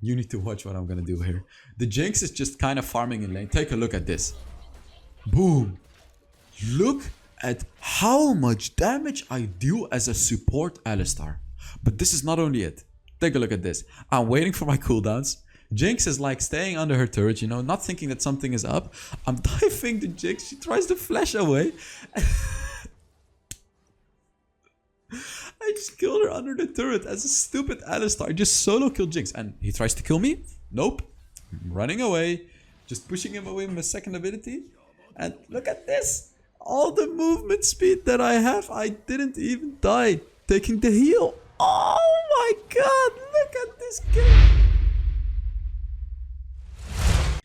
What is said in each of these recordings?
You need to watch what I'm gonna do here. The Jinx is just kind of farming in lane. Take a look at this. Boom. Look at how much damage I do as a support Alistar. But this is not only it. Take a look at this. I'm waiting for my cooldowns. Jinx is like staying under her turret, you know, not thinking that something is up. I'm diving the Jinx. She tries to flash away. I just killed her under the turret as a stupid Alistar. I just solo killed Jinx. And he tries to kill me. Nope. I'm running away. Just pushing him away with my second ability. And look at this. All the movement speed that I have. I didn't even die. Taking the heal. Oh my god. Look at this game.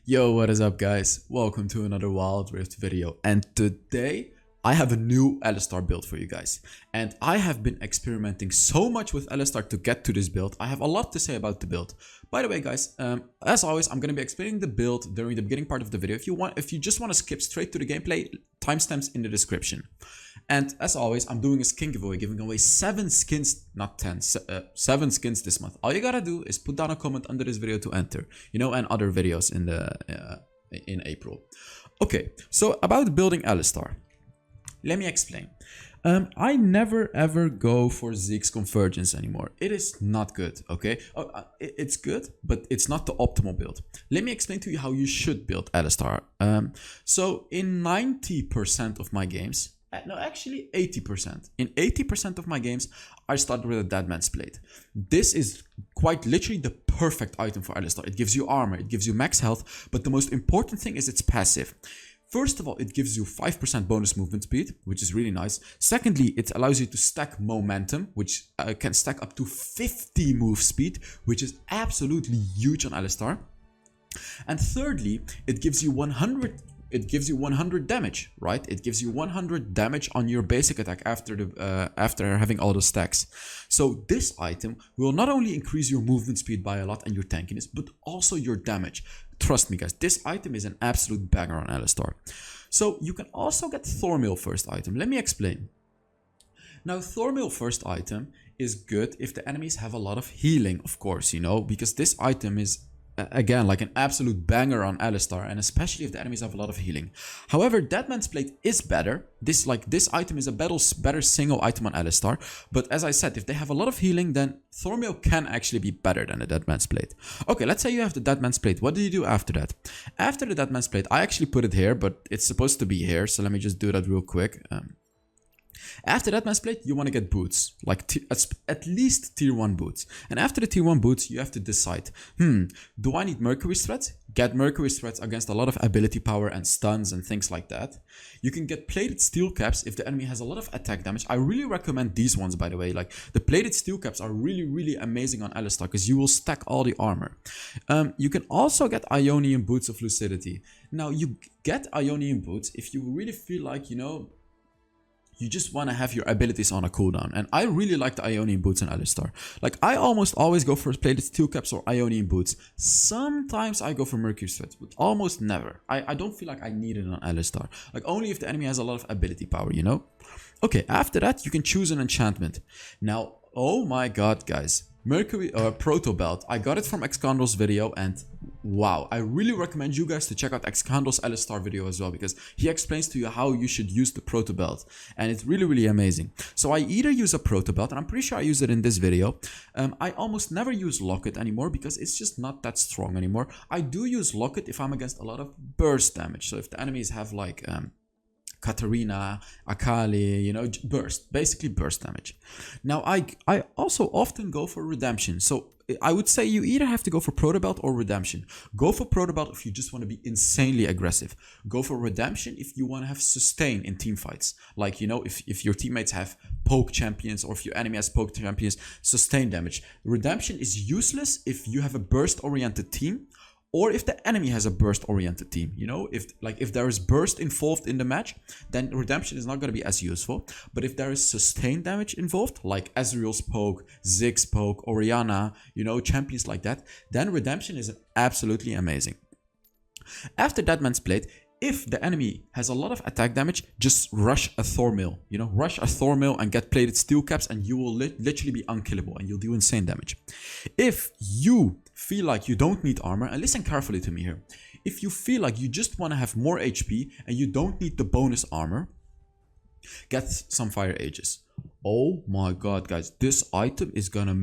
Yo, what is up guys? Welcome to another Wild Rift video. And today I have a new Alistar build for you guys. And I have been experimenting so much with Alistar to get to this build. I have a lot to say about the build. By the way guys, as always, I'm going to be explaining the build during the beginning part of the video. If you just want to skip straight to the gameplay, timestamps in the description. And as always, I'm doing a skin giveaway, giving away 7 skins, not 10, 7 skins this month. All you gotta do is put down a comment under this video to enter, you know, and other videos in April. Okay, so about building Alistar. Let me explain. I never ever go for Zeke's Convergence anymore. It is not good, okay? It's good, but it's not the optimal build. Let me explain to you how you should build Alistar. So in 90% of my games, no, actually 80%. In 80% of my games, I start with a Deadman's Plate. This is quite literally the perfect item for Alistar. It gives you armor, it gives you max health, but the most important thing is its passive. First of all, it gives you 5% bonus movement speed, which is really nice. Secondly, it allows you to stack momentum, which can stack up to 50 move speed, which is absolutely huge on Alistar. And thirdly, it gives you 100 damage, right? It gives you 100 damage on your basic attack after having all the stacks. So this item will not only increase your movement speed by a lot and your tankiness, but also your damage. Trust me guys, this item is an absolute banger on Alistar. So you can also get Thornmail first item. Let me explain. Now Thornmail first item is good if the enemies have a lot of healing, of course, you know, because this item is again like an absolute banger on Alistar, and especially if the enemies have a lot of healing. However, Deadman's Plate is better. This item is a better single item on Alistar, but as I said, if they have a lot of healing, then Thornmail can actually be better than the Deadman's Plate. Okay, let's say you have the Deadman's Plate. What do you do after that? After the Deadman's Plate, I actually put it here, but it's supposed to be here, so let me just do that real quick. After that Deadman's Plate, you want to get boots, like at least tier 1 boots. And after the tier 1 boots, you have to decide, do I need Mercury Threads? Get Mercury Threads against a lot of ability power and stuns and things like that. You can get Plated Steel Caps if the enemy has a lot of attack damage. I really recommend these ones, by the way. Like the Plated Steel Caps are really amazing on Alistar because you will stack all the armor. You can also get Ionian Boots of Lucidity. Now you get Ionian Boots if you really feel like, you know, you just want to have your abilities on a cooldown. And I really like the Ionian Boots in Alistar. Like, I almost always go for Plated Steel Caps or Ionian Boots. Sometimes I go for Mercury Threads, but almost never. I don't feel like I need it on Alistar. Like, only if the enemy has a lot of ability power, you know? Okay, after that, you can choose an enchantment. Now, oh my god, guys. Mercury Proto Belt. I got it from Xcandal's video, and wow, I really recommend you guys to check out Xcandal's Alistar video as well, because he explains to you how you should use the Proto Belt, and it's really amazing. So I either use a Proto Belt, and I'm pretty sure I use it in this video. I almost never use Locket anymore because it's just not that strong anymore. I do use Locket if I'm against a lot of burst damage. So if the enemies have like Katarina, Akali, you know, basically burst damage. Now I also often go for Redemption. So I would say you either have to go for Proto Belt or Redemption. Go for Proto Belt if you just want to be insanely aggressive. Go for Redemption if you want to have sustain in team fights. Like, you know, if your teammates have poke champions or if your enemy has poke champions, sustain damage. Redemption is useless if you have a burst oriented team, or if the enemy has a burst-oriented team, you know, if there is burst involved in the match, then Redemption is not going to be as useful. But if there is sustained damage involved, like Ezreal's poke, Ziggs poke, Orianna, you know, champions like that, then Redemption is absolutely amazing. After Deadman's Plate, If the enemy has a lot of attack damage, just rush a Thornmail. You know, rush a Thornmail and get plated steel caps, and you will literally be unkillable and you'll do insane damage. If you feel like you don't need armor, and listen carefully to me here, if you feel like you just want to have more HP and you don't need the bonus armor, get Sunfire Aegis. Oh my god, guys, this item is gonna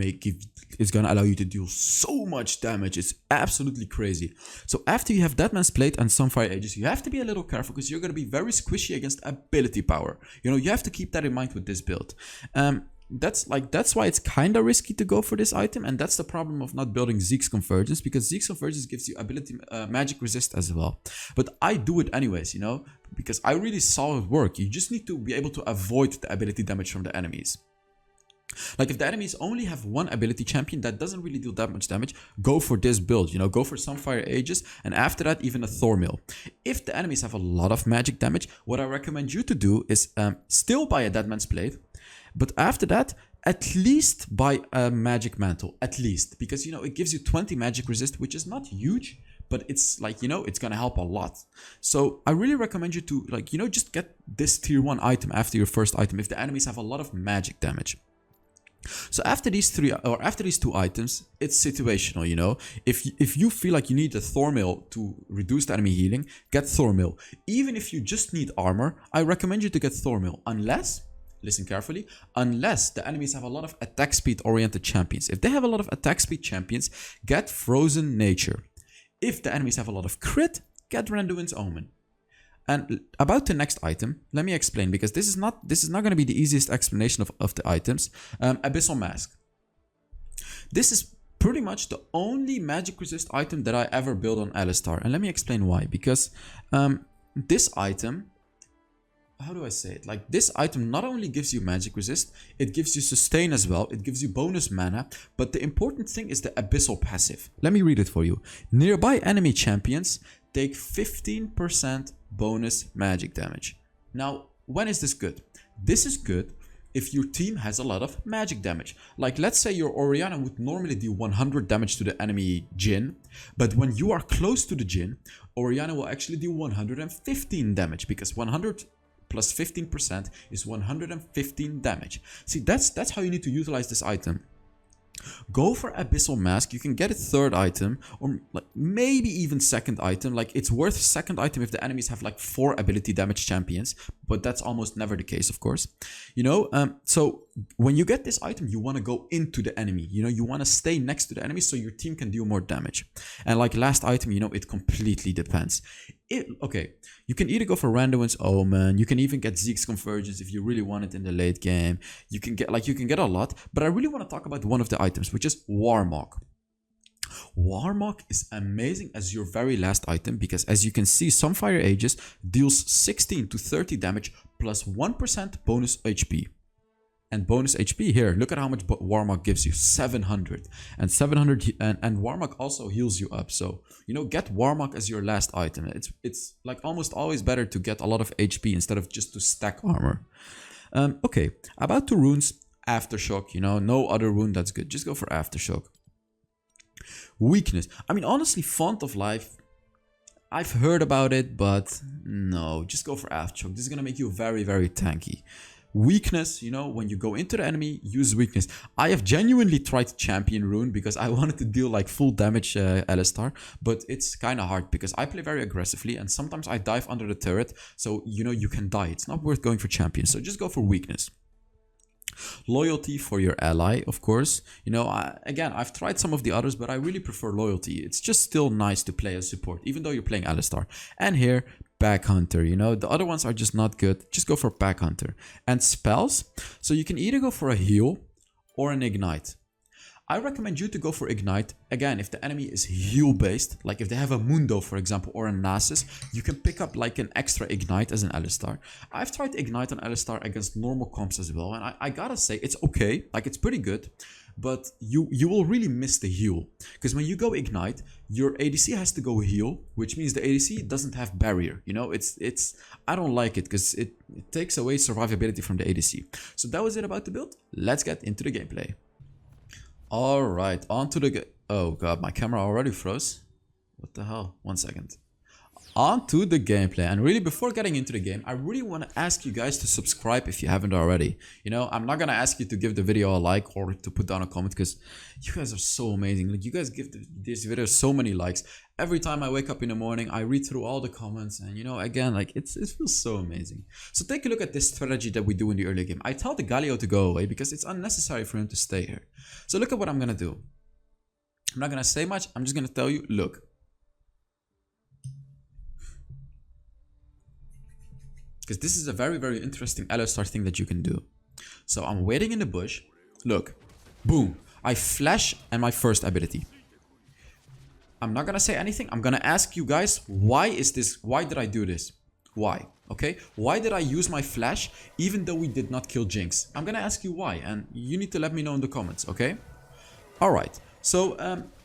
allow you to deal so much damage. It's absolutely crazy. So after you have Deadman's Plate and Sunfire Aegis, you have to be a little careful because you're gonna be very squishy against ability power. You know, you have to keep that in mind with this build. That's why it's kind of risky to go for this item, and that's the problem of not building Zeke's Convergence, because Zeke's Convergence gives you ability magic resist as well. But I do it anyways, you know, because I really saw it work. You just need to be able to avoid the ability damage from the enemies. Like if the enemies only have one ability champion that doesn't really deal that much damage, go for this build, you know, go for Sunfire Aegis, and after that even a Thornmail. If the enemies have a lot of magic damage, what I recommend you to do is still buy a Deadman's Plate, but after that, at least buy a Magic Mantle, at least, because, you know, it gives you 20 magic resist, which is not huge, but it's like, you know, it's gonna help a lot. So I really recommend you to, like, you know, just get this tier 1 item after your first item if the enemies have a lot of magic damage. So after these two items, it's situational, you know. If you feel like you need a Thornmail to reduce the enemy healing, get Thornmail. Even if you just need armor, I recommend you to get Thornmail, unless, listen carefully, unless the enemies have a lot of attack speed oriented champions. If they have a lot of attack speed champions, get Frozen Nature. If the enemies have a lot of crit, get Randuin's Omen. And about the next item, let me explain, because this is not going to be the easiest explanation of the items. Abyssal Mask. This is pretty much the only magic resist item that I ever built on Alistar, and let me explain why. Because this item, how do I say it? Like, this item not only gives you magic resist, it gives you sustain as well, it gives you bonus mana, but the important thing is the abyssal passive. Let me read it for you. Nearby enemy champions take 15% bonus magic damage. Now, when is this good? This is good if your team has a lot of magic damage. Like, let's say your Orianna would normally deal 100 damage to the enemy Jhin, but when you are close to the Jhin, Orianna will actually deal 115 damage, because 100 plus 15% is 115 damage. See, that's how you need to utilize this item. Go for Abyssal Mask. You can get a third item, or like maybe even second item. Like, it's worth second item if the enemies have like 4 ability damage champions, but that's almost never the case, of course. You know, so when you get this item, you want to go into the enemy. You know, you want to stay next to the enemy so your team can deal more damage. And like last item, you know, it completely depends. Okay, you can either go for Randuin's Omen, you can even get Zeke's Convergence if you really want it in the late game. You can get a lot, but I really want to talk about one of the items, which is Warmog. Warmog is amazing as your very last item, because as you can see, Sunfire Aegis deals 16 to 30 damage plus 1% bonus HP. And bonus HP here, look at how much Warmog gives you, 700. And 700, and Warmog also heals you up. So, you know, get Warmog as your last item. It's like almost always better to get a lot of HP instead of just to stack armor. Okay, about 2 runes, Aftershock, you know, no other rune, that's good. Just go for Aftershock. Weakness. I mean, honestly, Font of Life, I've heard about it, but no, just go for Aftershock. This is gonna make you very, very tanky. Weakness, you know, when you go into the enemy, use weakness. I have genuinely tried Champion Rune because I wanted to deal like full damage Alistar, but it's kind of hard because I play very aggressively and sometimes I dive under the turret, so, you know, you can die. It's not worth going for Champion, so just go for weakness. Loyalty for your ally, of course. You know, again, I've tried some of the others, but I really prefer Loyalty. It's just still nice to play as support, even though you're playing Alistar. And here, Pack Hunter, you know, the other ones are just not good. Just go for Pack Hunter. And spells, so you can either go for a heal or an ignite. I recommend you to go for Ignite. Again, if the enemy is heal based, like if they have a Mundo, for example, or a Nasus, you can pick up like an extra Ignite as an Alistar. I've tried Ignite on Alistar against normal comps as well, and I gotta say, it's okay, like it's pretty good, but you will really miss the heal. Because when you go Ignite, your ADC has to go heal, which means the ADC doesn't have barrier. You know, I don't like it because it takes away survivability from the ADC. So that was it about the build. Let's get into the gameplay. Alright, on to the oh god, my camera already froze. What the hell? 1 second. on to the gameplay. And really, before getting into the game, I really want to ask you guys to subscribe if you haven't already. You know, I'm not gonna ask you to give the video a like or to put down a comment, because you guys are so amazing. Like, you guys give this video so many likes. Every time I wake up in the morning, I read through all the comments, and you know, again, like, it feels so amazing. So take a look at this strategy that we do in the early game. I tell the Galio to go away because it's unnecessary for him to stay here. So look at what I'm gonna do. I'm not gonna say much. I'm just gonna tell you, look. Because this is a very, very interesting Alistar thing that you can do. So I'm waiting in the bush. Look. Boom. I flash and my first ability. I'm not gonna say anything. I'm gonna ask you guys, why did I do this? Why? Okay? Why did I use my flash even though we did not kill Jinx? I'm gonna ask you why, and you need to let me know in the comments, okay? Alright. So,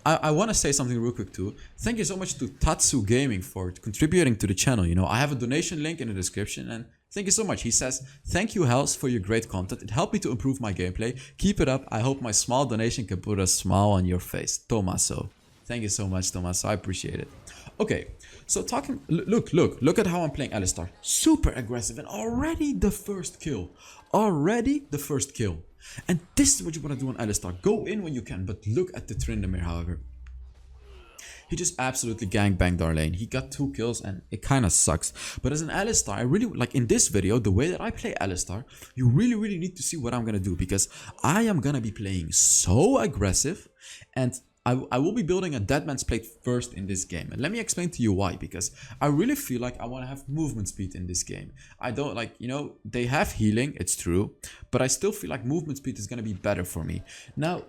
I want to say something real quick too. Thank you so much to Tatsu Gaming for contributing to the channel. You know, I have a donation link in the description, and thank you so much. He says, "Thank you, Hells, for your great content. It helped me to improve my gameplay. Keep it up. I hope my small donation can put a smile on your face." Tomaso. Thank you so much, Tomaso. I appreciate it. Okay, so look at how I'm playing Alistar. Super aggressive, and already the first kill. And this is what you want to do on Alistar. Go in when you can, but look at the Tryndamere, however. He just absolutely gangbanged our lane. He got 2 kills and it kind of sucks. But as an Alistar, I really, like in this video, the way that I play Alistar, you really need to see what I'm going to do. Because I am going to be playing so aggressive, and I will be building a Deadman's Plate first in this game. And let me explain to you why. Because I really feel like I want to have movement speed in this game. I don't like, you know, they have healing, it's true. But I still feel like movement speed is going to be better for me. Now,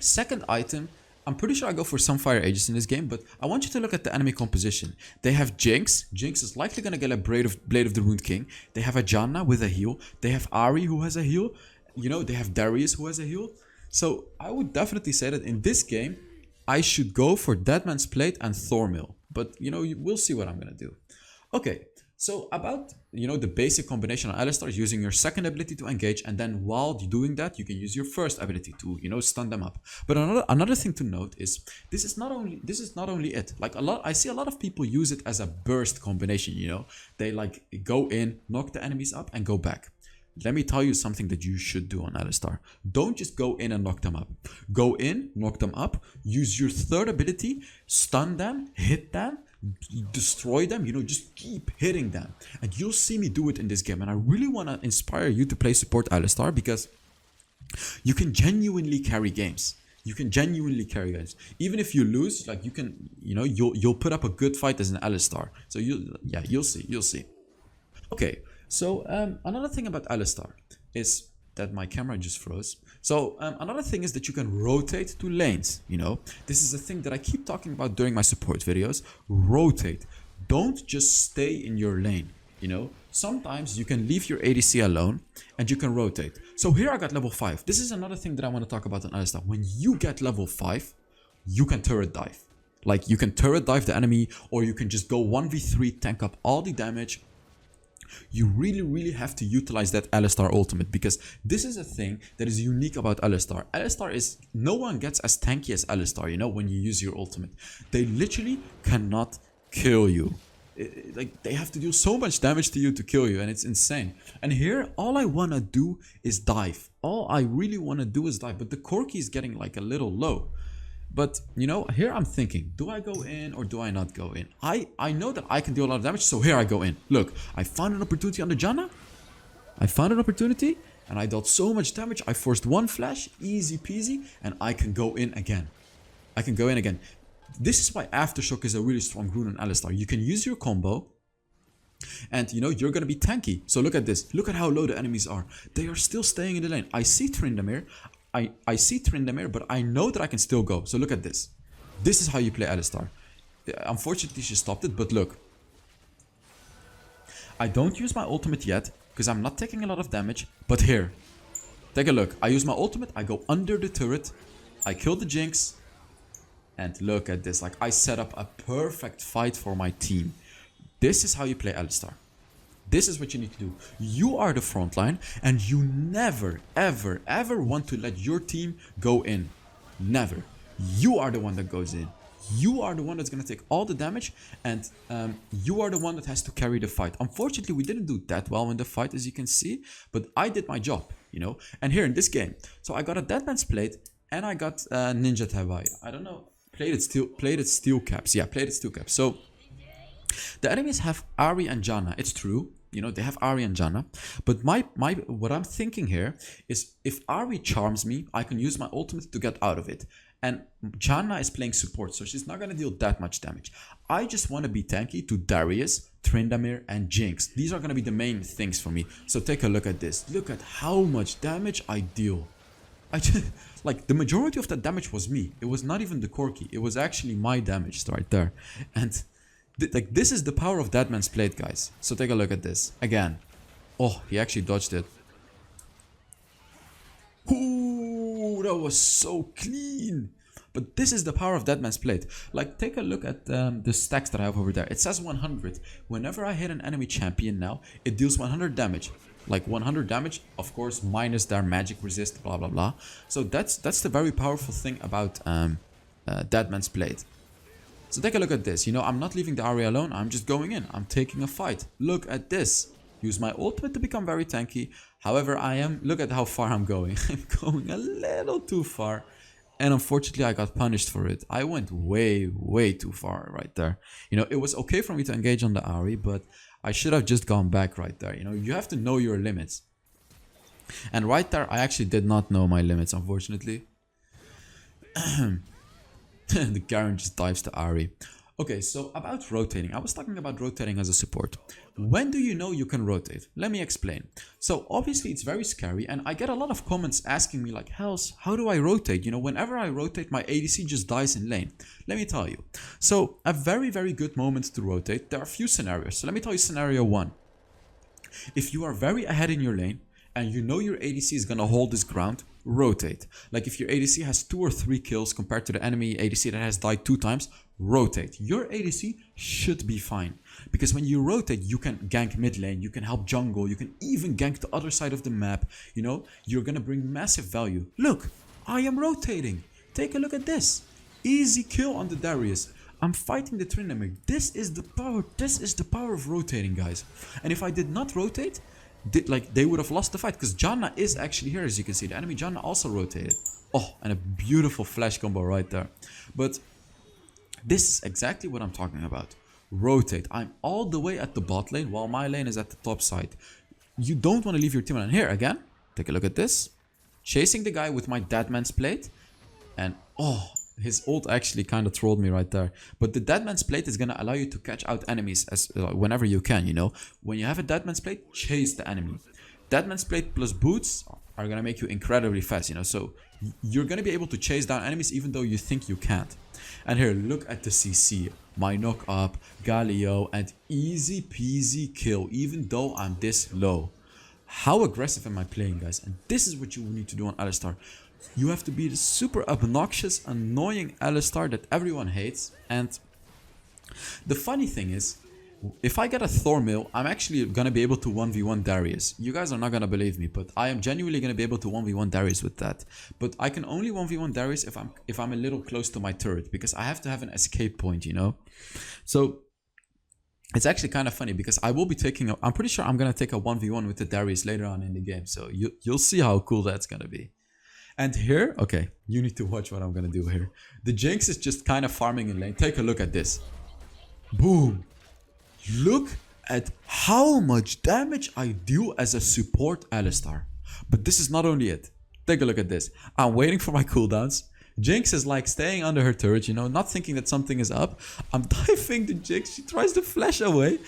second item, I'm pretty sure I go for some fire ages in this game, but I want you to look at the enemy composition. They have Jinx. Jinx is likely going to get a Blade of the Ruined King. They have a Janna with a heal. They have Ahri who has a heal. You know, they have Darius who has a heal. So I would definitely say that in this game, I should go for Deadman's Plate and Thornmail. But, you know, we'll see what I'm going to do. Okay, so about, you know, the basic combination on Alistar is using your second ability to engage, and then while doing that, you can use your first ability to, you know, stun them up. But another thing to note is this is not only it. Like I see a lot of people use it as a burst combination, you know. They like go in, knock the enemies up, and go back. Let me tell you something that you should do on Alistar. Don't just go in and knock them up. Go in, knock them up, use your third ability, stun them, hit them, destroy them, you know, just keep hitting them. And you'll see me do it in this game. And I really want to inspire you to play support Alistar, because you can genuinely carry games. Even if you lose, like, you can, you know, you'll put up a good fight as an Alistar. So you'll see. Okay. So another thing about Alistar is that my camera just froze. So another thing is that you can rotate to lanes, you know. This is a thing that I keep talking about during my support videos. Rotate. Don't just stay in your lane, you know. Sometimes you can leave your ADC alone and you can rotate. So here I got level 5. This is another thing that I want to talk about on Alistar. When you get level 5, you can turret dive. Like, you can turret dive the enemy, or you can just go 1v3, tank up all the damage. You really have to utilize that Alistar ultimate, because this is a thing that is unique about Alistar. Alistar is, no one gets as tanky as Alistar, you know, when you use your ultimate. They literally cannot kill you. Like, they have to do so much damage to you to kill you, and it's insane. And here, all I want to do is dive. All I really want to do is dive, but the Corki is getting like a little low. But, you know, here I'm thinking, do I go in or do I not go in? I know that I can do a lot of damage, so here I go in. Look, I found an opportunity on the Janna. And I dealt so much damage. I forced one flash, easy peasy, and I can go in again. This is why Aftershock is a really strong rune on Alistar. You can use your combo, and, you know, you're going to be tanky. So look at this. Look at how low the enemies are. They are still staying in the lane. I see Tryndamere. I see Tryndamere, but I know that I can still go. So look at this. This is how you play Alistar. Unfortunately, she stopped it, but look. I don't use my ultimate yet, because I'm not taking a lot of damage. But here, take a look. I use my ultimate, I go under the turret, I kill the Jinx, and look at this. Like, I set up a perfect fight for my team. This is how you play Alistar. This is what you need to do. You are the front line, and you never, ever want to let your team go in. Never. You are the one that goes in. you are the one that's gonna take all the damage, and you are the one that has to carry the fight. Unfortunately, we didn't do that well in the fight, as you can see, but I did my job, you know. And here in this game, so I got a Deadman's Plate, and I got Ninja Tabai. I don't know, plated steel caps. Yeah, plated steel caps. So the enemies have Ari and Janna. It's true. You know, they have Ari and Janna. But what I'm thinking here is if Ari charms me, I can use my ultimate to get out of it. And Janna is playing support, so she's not going to deal that much damage. I just want to be tanky to Darius, Tryndamere, and Jinx. These are going to be the main things for me. So take a look at this. Look at how much damage I deal. Like, the majority of that damage was me. It was not even the Corki. It was actually my damage right there. And like, this is the power of Deadman's Plate, guys. So take a look at this again. Oh, he actually dodged it. Ooh, that was so clean. But this is the power of Deadman's Plate. Like, take a look at the stacks that I have over there. It says 100. Whenever I hit an enemy champion now, it deals 100 damage. Like 100 damage, of course, minus their magic resist, blah blah blah. So that's the very powerful thing about Deadman's Plate. So take a look at this. You know, I'm not leaving the area alone. I'm just going in. I'm taking a fight. Look at this. Use my ultimate to become very tanky. However, look at how far I'm going. I'm going a little too far. And unfortunately, I got punished for it. I went way, way too far right there. You know, it was okay for me to engage on the Ari, but I should have just gone back right there. You know, you have to know your limits. And right there, I actually did not know my limits, unfortunately. The Garen just dives to Ari. Okay, so about rotating. I was talking about rotating as a support. When do you know you can rotate? Let me explain. So obviously it's very scary, and I get a lot of comments asking me like, Hells, how do I rotate? You know, whenever I rotate, my ADC just dies in lane. Let me tell you. So a very, very good moment to rotate. There are a few scenarios. So let me tell you scenario 1. If you are very ahead in your lane, and you know your ADC is gonna hold this ground, rotate. Like if your ADC has 2 or 3 kills compared to the enemy ADC that has died 2 times, rotate. Your ADC should be fine. Because when you rotate, you can gank mid lane, you can help jungle, you can even gank the other side of the map. You know, you're gonna bring massive value. Look, I am rotating. Take a look at this. Easy kill on the Darius. I'm fighting the Tryndamere. This is the power of rotating, guys. And if I did not rotate, they would have lost the fight, because Janna is actually here, as you can see. The enemy Janna also rotated. Oh, and a beautiful flash combo right there. But this is exactly what I'm talking about. Rotate. I'm all the way at the bot lane while my lane is at the top side. You don't want to leave your team alone. Here again, take a look at this. Chasing the guy with my Deadman's Plate. And oh, his ult actually kind of trolled me right there. But the Deadman's Plate is going to allow you to catch out enemies whenever you can, you know. When you have a Deadman's Plate, chase the enemy. Deadman's Plate plus boots are going to make you incredibly fast, you know. So you're going to be able to chase down enemies even though you think you can't. And here, look at the CC. My knock up, Galio, and easy peasy kill even though I'm this low. How aggressive am I playing, guys? And this is what you need to do on Alistar. You have to be the super obnoxious, annoying Alistar that everyone hates. And the funny thing is, if I get a Thornmail, I'm actually gonna be able to 1v1 Darius. You guys are not gonna believe me, but I am genuinely gonna be able to 1v1 Darius with that. But I can only 1v1 Darius if I'm a little close to my turret, because I have to have an escape point, you know. So it's actually kind of funny, because I will be taking I'm pretty sure I'm gonna take a 1v1 with the Darius later on in the game. So you'll see how cool that's gonna be. And here, okay, you need to watch what I'm gonna do here. The Jinx is just kind of farming in lane. Take a look at this. Boom. Look at how much damage I do as a support Alistar. But this is not only it. Take a look at this. I'm waiting for my cooldowns. Jinx is like staying under her turret, you know, not thinking that something is up. I'm diving the Jinx. She tries to flash away.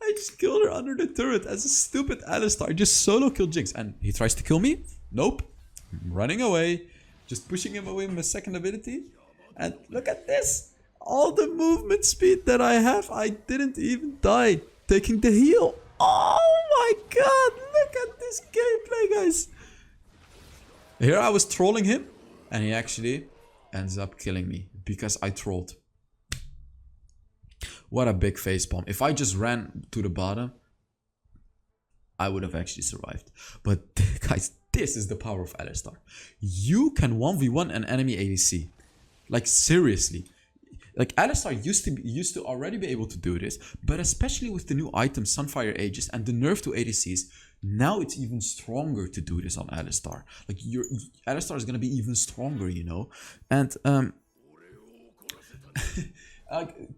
I just killed her under the turret as a stupid Alistar. I just solo killed Jinx. And he tries to kill me. Nope. I'm running away. Just pushing him away with my second ability. And look at this. All the movement speed that I have. I didn't even die. Taking the heal. Oh my god. Look at this gameplay, guys. Here I was trolling him. And he actually ends up killing me. Because I trolled. What a big facepalm. If I just ran to the bottom, I would have actually survived. But guys, this is the power of Alistar. You can 1v1 an enemy ADC. Like seriously. Like Alistar used to already be able to do this, but especially with the new item Sunfire Aegis and the nerf to ADCs, now it's even stronger to do this on Alistar. Like Alistar is gonna be even stronger, you know. And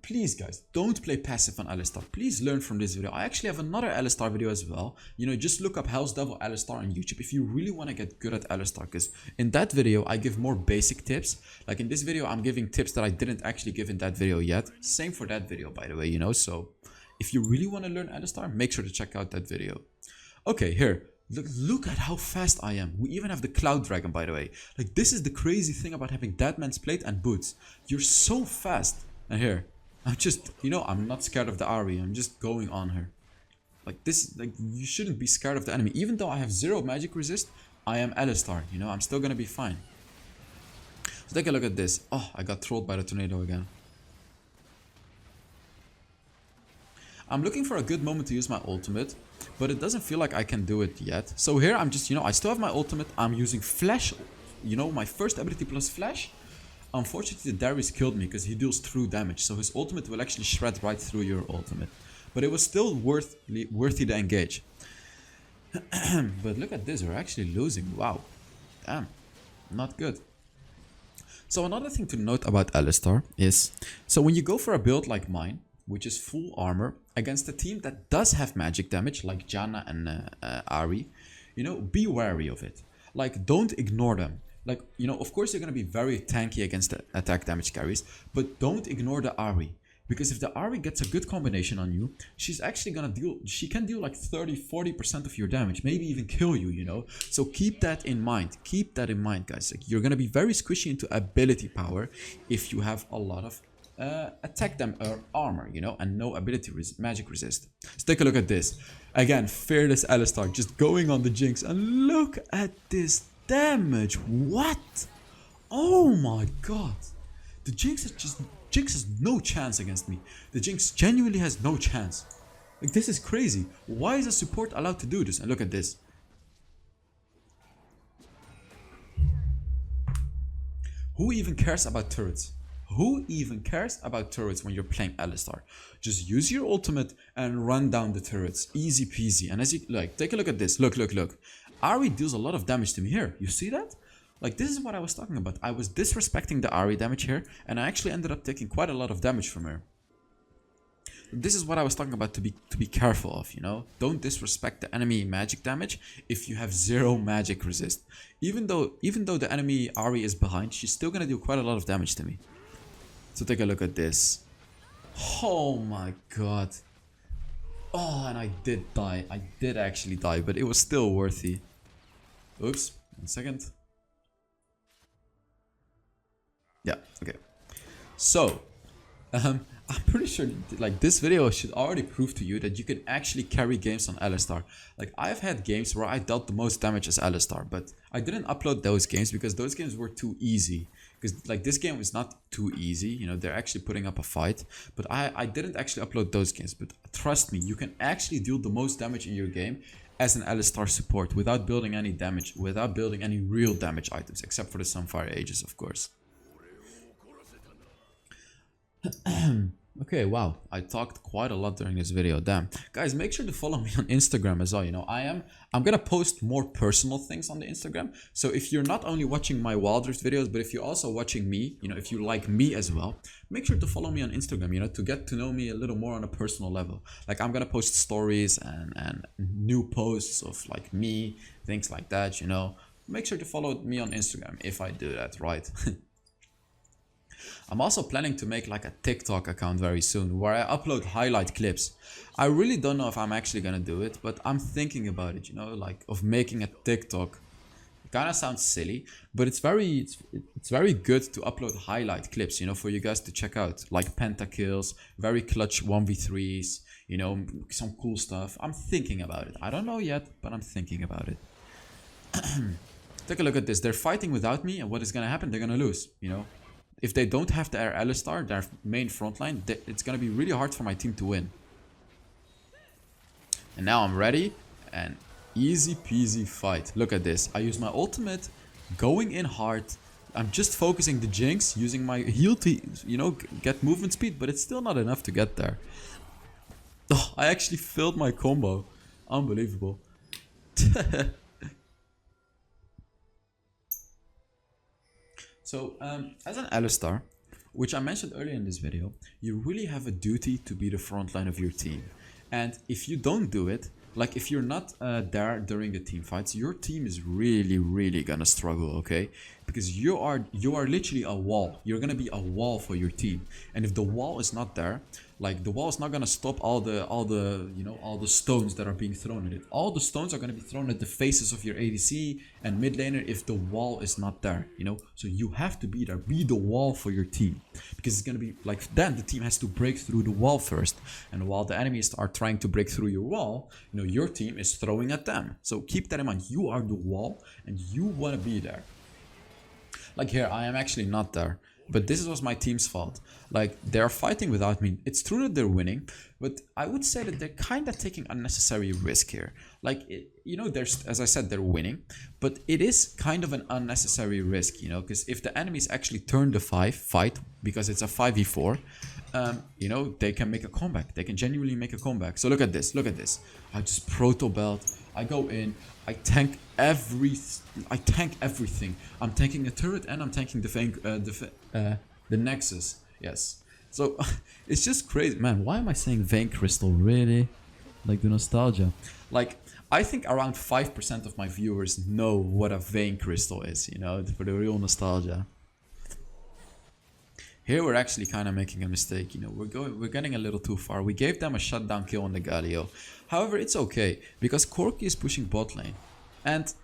please guys, don't play passive on Alistar. Please learn from this video. I actually have another Alistar video as well. You know, just look up HellsDevil Alistar on YouTube if you really want to get good at Alistar, because in that video I give more basic tips. Like in this video I'm giving tips that I didn't actually give in that video yet. Same for that video, by the way, you know. So if you really want to learn Alistar, make sure to check out that video. Okay, here. Look at how fast I am. We even have the Cloud Dragon, by the way. Like, this is the crazy thing about having Deadman's Plate and Boots. You're so fast. And here, I'm just, you know, I'm not scared of the Ahri. I'm just going on her. Like this, like you shouldn't be scared of the enemy. Even though I have 0 magic resist, I am Alistar, you know, I'm still gonna be fine. So take a look at this. Oh, I got trolled by the tornado again. I'm looking for a good moment to use my ultimate, but it doesn't feel like I can do it yet. So here I'm just, you know, I still have my ultimate. I'm using Flash, you know, my first ability plus Flash. Unfortunately, Darius killed me because he deals true damage, so his ultimate will actually shred right through your ultimate. But it was still worthy to engage. But look at this, we're actually losing. Wow. Damn. Not good. So another thing to note about Alistar is, so when you go for a build like mine, which is full armor, against a team that does have magic damage, like Janna and Ahri, you know, be wary of it. Like, don't ignore them. Like, you know, of course you're going to be very tanky against the attack damage carries, but don't ignore the Ahri. Because if the Ahri gets a good combination on you, she's actually going to deal, she can deal like 30-40% of your damage, maybe even kill you, you know. So keep that in mind. Keep that in mind, guys. Like, you're going to be very squishy into ability power if you have a lot of attack them armor, you know, and no ability magic resist. So take a look at this. Again, fearless Alistar just going on the Jinx, and look at this damage. What? Oh my god. The Jinx has no chance against me. The Jinx genuinely has no chance. Like, this is crazy. Why is a support allowed to do this? And look at this. Who even cares about turrets? Who even cares about turrets when you're playing Alistar? Just use your ultimate and run down the turrets. Easy peasy. And as you like, take a look at this. Look. Ahri deals a lot of damage to me here. You see that? Like, this is what I was talking about. I was disrespecting the Ahri damage here, and I actually ended up taking quite a lot of damage from her. This is what I was talking about, to be careful of, you know? Don't disrespect the enemy magic damage if you have 0 magic resist. Even though the enemy Ahri is behind, she's still gonna do quite a lot of damage to me. So take a look at this. Oh my god. Oh, and I did die. I did actually die, but it was still worthy. Oops, 1 second. Yeah, okay. So, I'm pretty sure like this video should already prove to you that you can actually carry games on Alistar. Like, I've had games where I dealt the most damage as Alistar, but I didn't upload those games because those games were too easy. Because like, this game is not too easy, you know, they're actually putting up a fight. But I didn't actually upload those games. But trust me, you can actually deal the most damage in your game as an Alistar support without building any damage, without building any real damage items, except for the Sunfire Aegis, of course. Okay, wow, I talked quite a lot during this video. Damn. Guys, make sure to follow me on Instagram as well. You know, I'm gonna post more personal things on the Instagram. So if you're not only watching my Wild Rift videos, but if you're also watching me, you know, if you like me as well, make sure to follow me on Instagram, you know, to get to know me a little more on a personal level. Like, I'm gonna post stories and new posts of like me, things like that, you know. Make sure to follow me on Instagram if I do that, right? I'm also planning to make like a TikTok account very soon where I upload highlight clips. I really don't know if I'm actually gonna do it, but I'm thinking about it, you know, like of making a TikTok. It kind of sounds silly, but it's very good to upload highlight clips, you know, for you guys to check out, like pentakills, very clutch 1v3s, you know, some cool stuff. I'm thinking about it. I don't know yet, but I'm thinking about it. Take a look at this. They're fighting without me, and what is gonna happen? They're gonna lose, you know. If they don't have their Alistar, their main frontline, it's gonna be really hard for my team to win. And now I'm ready, and Easy peasy fight. Look at this. I use my ultimate, going in hard. I'm just focusing the jinx, using my heal to, you know, get movement speed, but it's still not enough to get there. Oh, I actually filled my combo. Unbelievable. So, as an Alistar, which I mentioned earlier in this video, you really have a duty to be the front line of your team. And if you don't do it, like if you're not there during the team fights, your team is really gonna struggle, okay? Because you are literally a wall. You're gonna be a wall for your team. And if the wall is not there, like the wall is not gonna stop all the you know, all the stones that are being thrown at it. All the stones are gonna be thrown at the faces of your ADC and mid laner if the wall is not there, you know? So you have to be there, be the wall for your team. Because it's gonna be like, then the team has to break through the wall first. And while the enemies are trying to break through your wall, you know, your team is throwing at them. So keep that in mind. You are the wall and you wanna be there. Like here, I am actually not there. But this was my team's fault. Like, they're fighting without me. It's true that they're winning, but I would say that they're kind of taking unnecessary risk here. Like, you know, there's, as I said, they're winning, but it is kind of an unnecessary risk, you know, because if the enemies actually turn the fight, because it's a 5v4, you know, they can make a comeback. They can genuinely make a comeback. So look at this. Look at this. I just proto belt. I go in. I tank everything. I'm tanking a turret and I'm tanking the Nexus. Yes. So it's just crazy, man. Why am I saying Vein Crystal? Really? Like the nostalgia. Like I think around 5% of my viewers know what a Vein Crystal is. You know, for the real nostalgia. Here we're actually kind of making a mistake, you know, we're getting a little too far. We gave them a shutdown kill on the Galio. However, it's okay, because Corki is pushing bot lane. And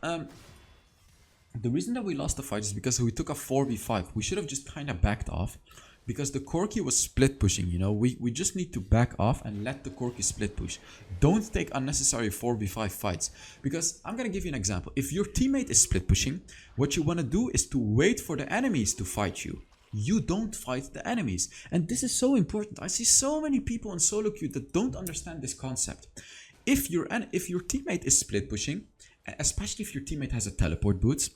the reason that we lost the fight is because we took a 4v5. We should have just kind of backed off, because the Corki was split pushing, you know. We just need to back off and let the Corki split push. Don't take unnecessary 4v5 fights, because I'm gonna give you an example. If your teammate is split pushing, what you want to do is to wait for the enemies to fight you. You don't fight the enemies. And this is so important. I see so many people in solo queue that don't understand this concept. If your teammate is split pushing, especially if your teammate has a teleport boots,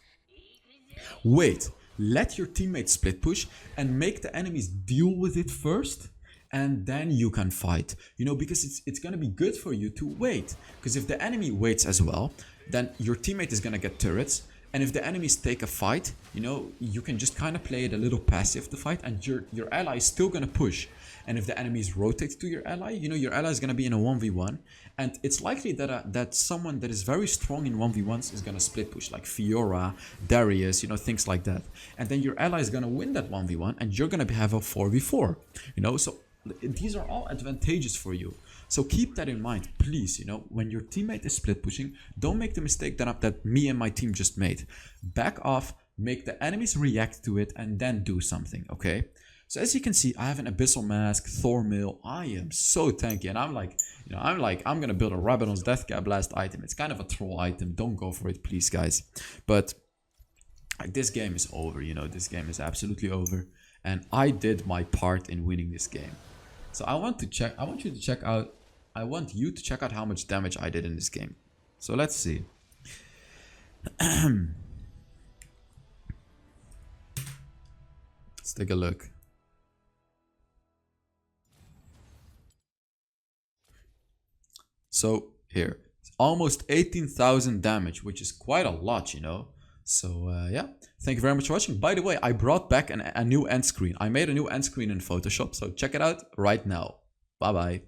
wait, let your teammate split push and make the enemies deal with it first, and then you can fight, you know, because it's gonna be good for you to wait, because if the enemy waits as well, then your teammate is gonna get turrets. And if the enemies take a fight, you know, you can just kind of play it a little passive, the fight, and your ally is still going to push. And if the enemies rotate to your ally, you know, your ally is going to be in a 1v1. And it's likely that that someone that is very strong in 1v1s is going to split push, like Fiora, Darius, you know, things like that. And then your ally is going to win that 1v1, and you're going to have a 4v4, you know. So these are all advantageous for you. So keep that in mind, please. You know, when your teammate is split pushing, don't make the mistake that me and my team just made. Back off, make the enemies react to it, and then do something, okay? So as you can see, I have an Abyssal Mask, Thornmail. I am so tanky, and I'm like, you know, I'm gonna build a Rabadon's Death Cap Blast item. It's kind of a troll item. Don't go for it, please, guys. But like, this game is over, you know, this game is absolutely over. And I did my part in winning this game. So I want you to check out how much damage I did in this game. So let's see. Let's take a look. So here, it's almost 18,000 damage, which is quite a lot, you know. So yeah, thank you very much for watching. By the way, I brought back a new end screen. I made a new end screen in Photoshop, so check it out right now. Bye bye.